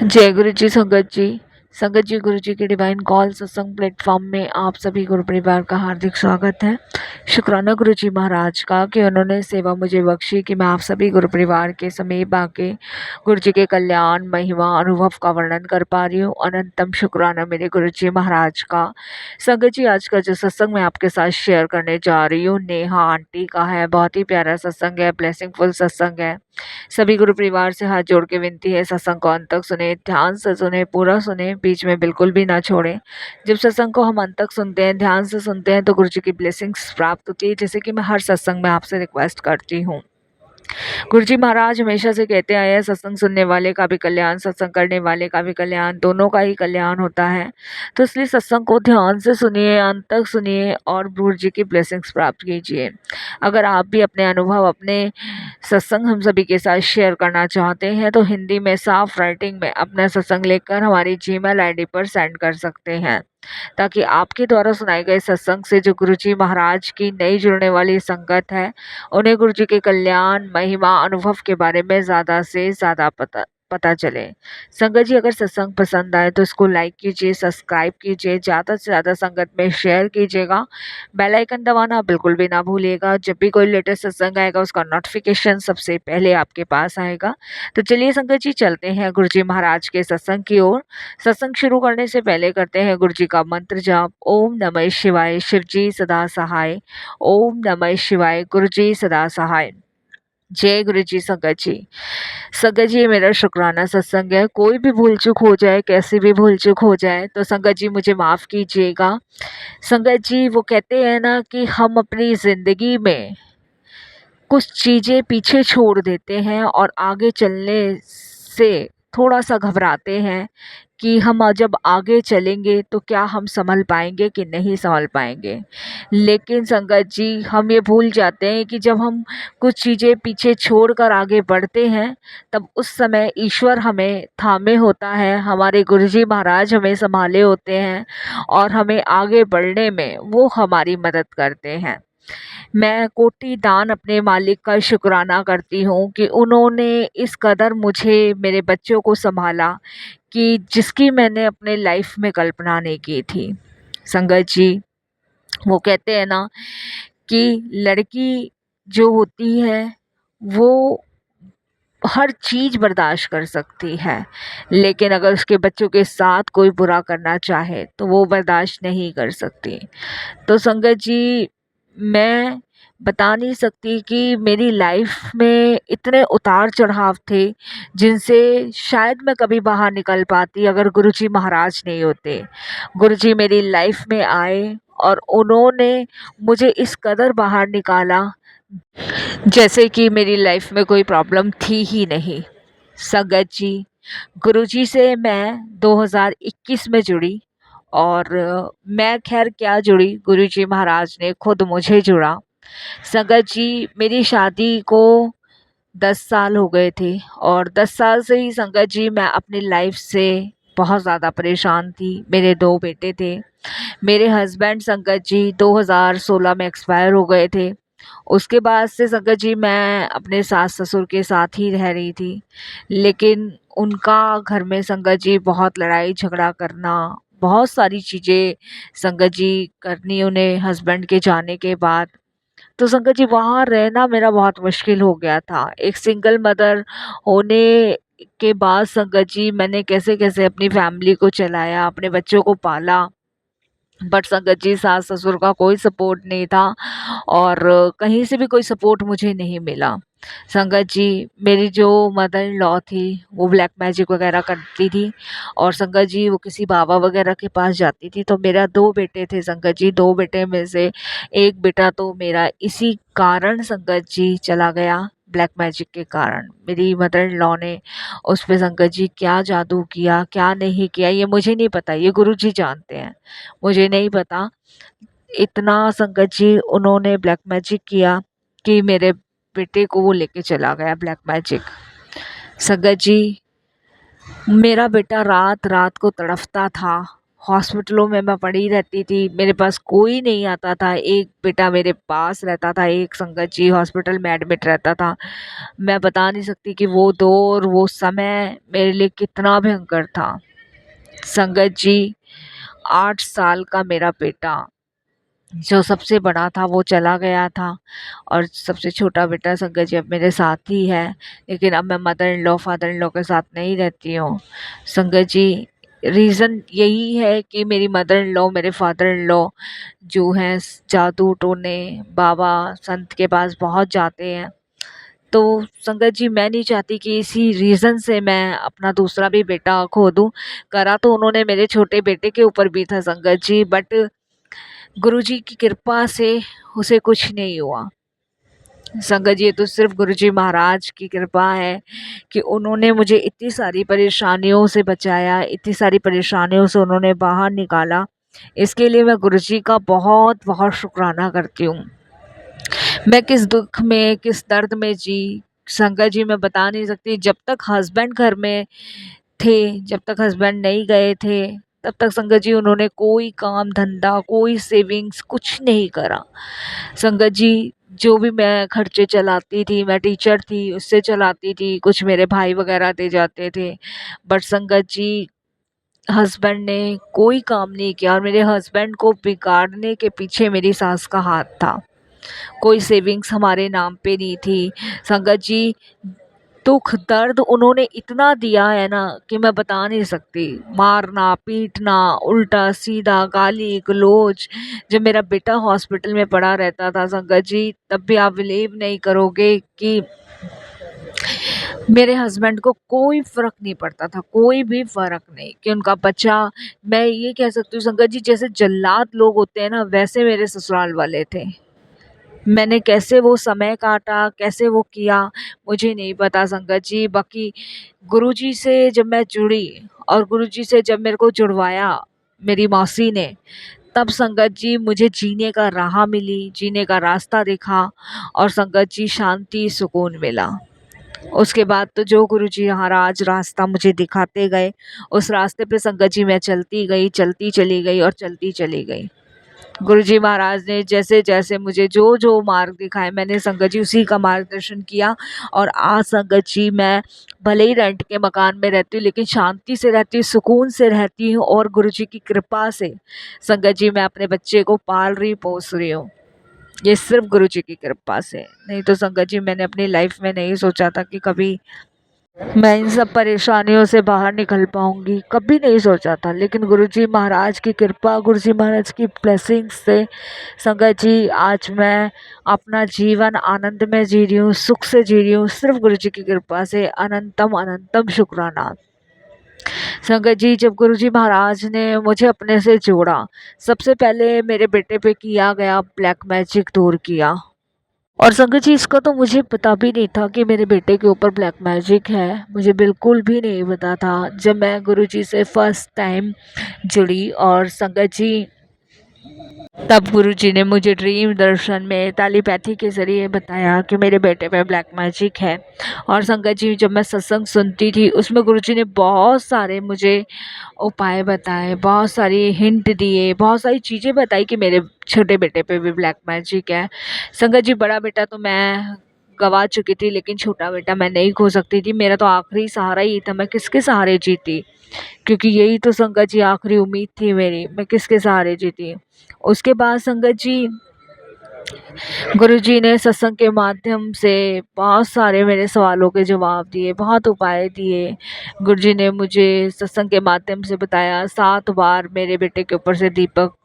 जय गुरु जी संगत जी। संगत जी, गुरु जी के डिवाइन कॉल सत्संग प्लेटफॉर्म में आप सभी गुरु परिवार का हार्दिक स्वागत है। शुक्राना गुरु जी महाराज का कि उन्होंने सेवा मुझे बख्शी कि मैं आप सभी गुरु परिवार के समीप आके गुरु जी के कल्याण महिमा अनुभव का वर्णन कर पा रही हूँ। अनंतम शुक्राना मेरे गुरु जी महाराज का। संगत जी, आज का जो सत्संग मैं आपके साथ शेयर करने जा रही हूँ नेहा आंटी का है। बहुत ही प्यारा सत्संग है, ब्लेसिंगफुल सत्संग है। सभी गुरु परिवार से हाथ जोड़ के विनती है, सत्संग को अंत तक सुने, ध्यान से सुने, पूरा सुने, बीच में बिल्कुल भी ना छोड़ें। जब सत्संग को हम अंत तक सुनते हैं, ध्यान से सुनते हैं, तो गुरु जी की ब्लेसिंग्स प्राप्त होती है, जैसे कि मैं हर सत्संग में आपसे रिक्वेस्ट करती हूँ। गुरु जी महाराज हमेशा से कहते आए हैं, सत्संग सुनने वाले का भी कल्याण, सत्संग करने वाले का भी कल्याण, दोनों का ही कल्याण होता है। तो इसलिए सत्संग को ध्यान से सुनिए, अंत तक सुनिए और गुरु जी की ब्लेसिंग्स प्राप्त कीजिए। अगर आप भी अपने अनुभव, अपने सत्संग हम सभी के साथ शेयर करना चाहते हैं तो हिंदी में साफ राइटिंग में अपना सत्संग लिखकर हमारी जीमेल आईडी पर सेंड कर सकते हैं, ताकि आपके द्वारा सुनाए गए सत्संग से जो गुरु जी महाराज की नई जुड़ने वाली संगत है, उन्हें गुरु जी के कल्याण महिमा अनुभव के बारे में ज़्यादा से ज़्यादा पता चले। संगत जी, अगर सत्संग पसंद आए तो इसको लाइक कीजिए, सब्सक्राइब कीजिए, ज़्यादा से ज़्यादा संगत में शेयर कीजिएगा। बेल आइकन दबाना बिल्कुल भी ना भूलिएगा। जब भी कोई लेटेस्ट सत्संग आएगा उसका नोटिफिकेशन सबसे पहले आपके पास आएगा। तो चलिए संगत जी, चलते हैं गुरु जी महाराज के सत्संग की ओर। सत्संग शुरू करने से पहले करते हैं गुरु जी का मंत्र जाप। ओम नमः शिवाय, शिव जी सदा सहाय। ओम नमः शिवाय, गुरु जी सदा सहाय। जय गुरु जी संगत जी। संगत जी, ये मेरा शुक्राना सत्संग है। कोई भी भूल चूक हो जाए, कैसी भी भूल चूक हो जाए, तो संगत जी मुझे माफ़ कीजिएगा। संगत जी, वो कहते हैं ना कि हम अपनी ज़िंदगी में कुछ चीज़ें पीछे छोड़ देते हैं और आगे चलने से थोड़ा-सा घबराते हैं कि हम जब आगे चलेंगे तो क्या हम सँभल पाएँगे कि नहीं सँभल पाएँगे। लेकिन संगत जी, हम ये भूल जाते हैं कि जब हम कुछ चीज़ें पीछे छोड़कर आगे बढ़ते हैं, तब उस समय ईश्वर हमें थामे होता है, हमारे गुरुजी महाराज हमें सँभाले होते हैं और हमें आगे बढ़ने में वो हमारी मदद करते हैं। मैं कोटि दान अपने मालिक का शुक्राना करती हूँ कि उन्होंने इस कदर मुझे, मेरे बच्चों को सँभाला कि जिसकी मैंने अपने लाइफ में कल्पना नहीं की थी। संगत जी, वो कहते हैं ना कि लड़की जो होती है वो हर चीज़ बर्दाश्त कर सकती है, लेकिन अगर उसके बच्चों के साथ कोई बुरा करना चाहे तो वो बर्दाश्त नहीं कर सकती। तो संगत जी, मैं बता नहीं सकती कि मेरी लाइफ में इतने उतार-चढ़ाव थे, जिनसे शायद मैं कभी बाहर निकल पाती अगर गुरुजी महाराज नहीं होते। गुरुजी मेरी लाइफ में आए और उन्होंने मुझे इस कदर बाहर निकाला, जैसे कि मेरी लाइफ में कोई प्रॉब्लम थी ही नहीं। संगत जी, गुरुजी से मैं 2021 में जुड़ी और मैं खैर क्या जुड़ी, गुरुजी महाराज ने खुद मुझे जुड़ा। संगत जी, मेरी शादी को 10 साल हो गए थे और 10 साल से ही संगत जी मैं अपनी लाइफ से बहुत ज़्यादा परेशान थी। मेरे 2 बेटे थे। मेरे हस्बैंड संगत जी 2016 में एक्सपायर हो गए थे। उसके बाद से संगत जी मैं अपने सास-ससुर के साथ ही रह रही थी। लेकिन उनका घर में संगत जी बहुत लड़ाई झगड़ा करना, बहुत सारी चीज़ें संगत जी करनी उन्हें हस्बैंड के जाने के बाद। तो संगत जी, वहाँ रहना मेरा बहुत मुश्किल हो गया था। एक सिंगल मदर होने के बाद संगत जी मैंने कैसे-कैसे अपनी फैमिली को चलाया, अपने बच्चों को पाला। बट संगत जी, सास-ससुर का कोई सपोर्ट नहीं था और कहीं से भी कोई सपोर्ट मुझे नहीं मिला। संगत जी, मेरी जो मदर इन लॉ थी वो ब्लैक मैजिक वगैरह करती थी और संगत जी वो किसी बाबा वगैरह के पास जाती थी। तो मेरा 2 बेटे थे संगत जी, 2 बेटे में से 1 बेटा तो मेरा इसी कारण संगत जी चला गया, ब्लैक मैजिक के कारण। मेरी मदर इन लॉ ने उस पे संगत जी क्या जादू किया, क्या नहीं किया, ये मुझे नहीं पता, ये गुरुजी जानते हैं, मुझे नहीं पता। इतना संगत जी उन्होंने ब्लैक मैजिक किया कि मेरे बेटे को वो लेके चला गया ब्लैक मैजिक। संगत जी, मेरा बेटा रात-रात को तड़फता था हॉस्पिटलों में मैं पड़ी रहती थी, मेरे पास कोई नहीं आता था। एक बेटा मेरे पास रहता था, एक संगत जी हॉस्पिटल में एडमिट रहता था। मैं बता नहीं सकती कि वो दौर, वो समय मेरे लिए कितना भयंकर था। संगत जी, 8 साल का मेरा बेटा जो सबसे बड़ा था वो चला गया था, और सबसे छोटा बेटा संगत जी अब मेरे साथ ही है। लेकिन अब मैं mother in law father in law के साथ नहीं रहती हूँ। संगत जी, रीज़न यही है कि मेरी मदर इन लॉ मेरे फादर इन लॉ जो हैं जादू टोने बाबा संत के पास बहुत जाते हैं। तो संगत जी, मैं नहीं चाहती कि इसी रीज़न से मैं अपना दूसरा भी बेटा खो दूँ। करा तो उन्होंने मेरे छोटे बेटे के ऊपर भी था संगत जी, बट गुरुजी की कृपा से उसे कुछ नहीं हुआ। संगत जी, ये तो सिर्फ गुरुजी महाराज की कृपा है कि उन्होंने मुझे इतनी सारी परेशानियों से बचाया, इतनी सारी परेशानियों से उन्होंने बाहर निकाला। इसके लिए मैं गुरुजी का बहुत बहुत शुक्राना करती हूँ। मैं किस दुख में, किस दर्द में जी, संगत जी मैं बता नहीं सकती। जब तक हस्बैंड घर में थे, जब तक हस्बैंड नहीं गए थे, तब तक संगत जी उन्होंने कोई काम धंधा, कोई सेविंग्स कुछ नहीं करा। संगत जी, जो भी मैं खर्चे चलाती थी, मैं टीचर थी उससे चलाती थी, कुछ मेरे भाई वगैरह दे जाते थे। बट संगत जी, हस्बैंड ने कोई काम नहीं किया, और मेरे हस्बैंड को बिगाड़ने के पीछे मेरी सास का हाथ था। कोई सेविंग्स हमारे नाम पे नहीं थी। संगत जी, दुख दर्द उन्होंने इतना दिया है ना कि मैं बता नहीं सकती। मारना पीटना, उल्टा सीधा गाली गलौज। जब मेरा बेटा हॉस्पिटल में पड़ा रहता था संगत जी, तब भी आप बिलीव नहीं करोगे कि मेरे हस्बैंड को कोई फर्क नहीं पड़ता था, कोई भी फर्क नहीं कि उनका बच्चा। मैं ये कह सकती हूँ संगत जी, जैसे जल्लाद लोग होते हैं ना, वैसे मेरे ससुराल वाले थे। मैंने कैसे वो समय काटा, कैसे वो किया, मुझे नहीं पता संगत जी। बाकी गुरुजी से जब मैं जुड़ी, और गुरुजी से जब मेरे को जुड़वाया मेरी मौसी ने, तब संगत जी मुझे जीने का राह मिली, जीने का रास्ता दिखा, और संगत जी शांति सुकून मिला। उसके बाद तो जो गुरुजी महाराज रास्ता मुझे दिखाते गए, उस रास्ते पे संगत जी मैं चलती गई, चलती चली गई और चलती चली गई। गुरुजी महाराज ने जैसे जैसे मुझे जो जो मार्ग दिखाए, मैंने संगत जी उसी का मार्गदर्शन किया। और आज संगत जी मैं भले ही रेंट के मकान में रहती हूँ, लेकिन शांति से रहती हूँ, सुकून से रहती हूँ, और गुरुजी की कृपा से संगत जी मैं अपने बच्चे को पाल रही पोस रही हूँ। ये सिर्फ गुरुजी की कृपा से। नहीं तो संगत जी, मैंने अपनी लाइफ में नहीं सोचा था कि कभी मैं इन सब परेशानियों से बाहर निकल पाऊंगी, कभी नहीं सोचा था। लेकिन गुरुजी महाराज की कृपा, गुरुजी महाराज की ब्लेसिंग्स से संगत जी आज मैं अपना जीवन आनंद में जी रही हूँ, सुख से जी रही हूँ, सिर्फ गुरुजी की कृपा से। अनंतम अनंतम शुक्राना। संगत जी, जब गुरुजी महाराज ने मुझे अपने से जोड़ा, सबसे पहले मेरे बेटे पे किया गया ब्लैक मैजिक दूर किया। और संगत जी, इसका तो मुझे पता भी नहीं था कि मेरे बेटे के ऊपर ब्लैक मैजिक है, मुझे बिल्कुल भी नहीं पता था। जब मैं गुरुजी से फर्स्ट टाइम जुड़ी, और संगत जी तब गुरुजी ने मुझे ड्रीम दर्शन में टेलीपैथी के ज़रिए बताया कि मेरे बेटे पे ब्लैक मैजिक है। और संगत जी, जब मैं सत्संग सुनती थी, उसमें गुरुजी ने बहुत सारे मुझे उपाय बताए, बहुत सारी हिंट दिए, बहुत सारी चीज़ें बताई कि मेरे छोटे बेटे पे भी ब्लैक मैजिक है। संगत जी, बड़ा बेटा तो मैं गवा चुकी थी, लेकिन छोटा बेटा मैं नहीं खो सकती थी। मेरा तो आखिरी सहारा ही था, मैं किसके सहारे जीती, क्योंकि यही तो संगत जी आखिरी उम्मीद थी मेरी, मैं किसके सहारे जीती। उसके बाद संगत जी, गुरुजी ने सत्संग के माध्यम से बहुत सारे मेरे सवालों के जवाब दिए, बहुत उपाय दिए। गुरुजी ने मुझे सत्संग के माध्यम से बताया, 7 बार मेरे बेटे के ऊपर से दीपक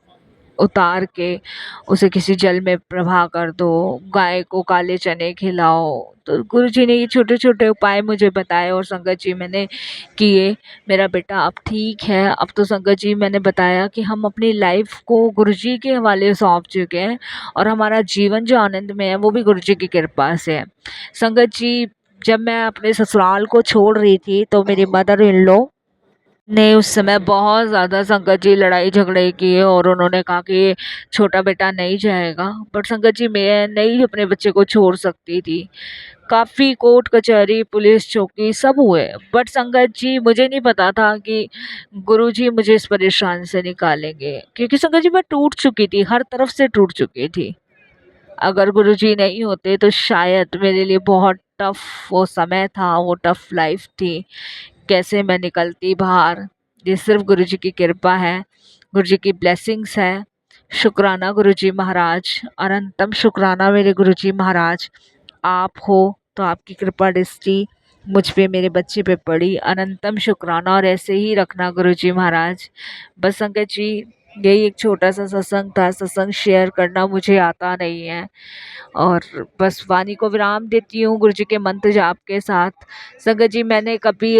उतार के उसे किसी जल में प्रवाह कर दो, गाय को काले चने खिलाओ। तो गुरुजी ने ये छोटे छोटे उपाय मुझे बताए, और संगत जी मैंने किए। मेरा बेटा अब ठीक है। अब तो संगत जी मैंने बताया कि हम अपनी लाइफ को गुरुजी के हवाले सौंप चुके हैं, और हमारा जीवन जो आनंद में है वो भी गुरुजी की कृपा से है। संगत जी, जब मैं अपने ससुराल को छोड़ रही थी, तो मेरी मदर इन लॉ ने उस समय बहुत ज़्यादा संगत जी लड़ाई झगड़े किए और उन्होंने कहा कि ये छोटा बेटा नहीं जाएगा। बट संगत जी मैं नहीं अपने बच्चे को छोड़ सकती थी। काफ़ी कोर्ट कचहरी पुलिस चौकी सब हुए, बट संगत जी मुझे नहीं पता था कि गुरुजी मुझे इस परेशानी से निकालेंगे, क्योंकि संगत जी मैं टूट चुकी थी, हर तरफ से टूट चुकी थी। अगर गुरुजी नहीं होते तो शायद मेरे लिए बहुत टफ वो समय था, वो टफ लाइफ थी। कैसे मैं निकलती बाहर। ये सिर्फ गुरुजी की कृपा है, गुरुजी की ब्लेसिंग्स है। शुक्राना गुरुजी महाराज, अनंतम शुक्राना मेरे गुरुजी महाराज। आप हो तो आपकी कृपा दृष्टि मुझ पे मेरे बच्चे पे पड़ी। अनंतम शुक्राना और ऐसे ही रखना गुरुजी महाराज। बस संगत जी यही एक छोटा सा सत्संग था। सत्संग शेयर करना मुझे आता नहीं है और बस वाणी को विराम देती हूँ गुरुजी के मंत्र जाप के साथ। संगत जी मैंने कभी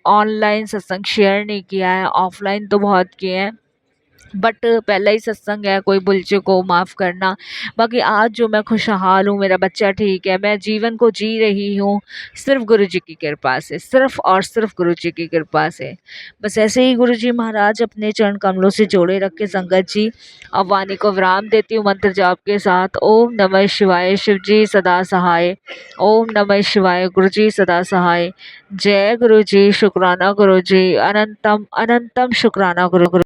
ऑनलाइन सत्संग शेयर नहीं किया है, ऑफलाइन तो बहुत किए हैं, बट पहला ही सत्संग है, कोई भूल चूक को माफ़ करना। बाकी आज जो मैं खुशहाल हूँ, मेरा बच्चा ठीक है, मैं जीवन को जी रही हूँ सिर्फ गुरुजी की कृपा से, सिर्फ और सिर्फ गुरुजी की कृपा से। बस ऐसे ही गुरुजी महाराज अपने चरण कमलों से जोड़े रखे संगत जी। अब वाणी को विराम देती हूँ मंत्र जाप के साथ। ओम नमः शिवाय, शिव जी सदा सहाय। ओम नमः शिवाय, गुरुजी सदा सहाय। जय गुरुजी, शुक्राना गुरुजी, अनंतम अनंतम शुक्राना गुरु।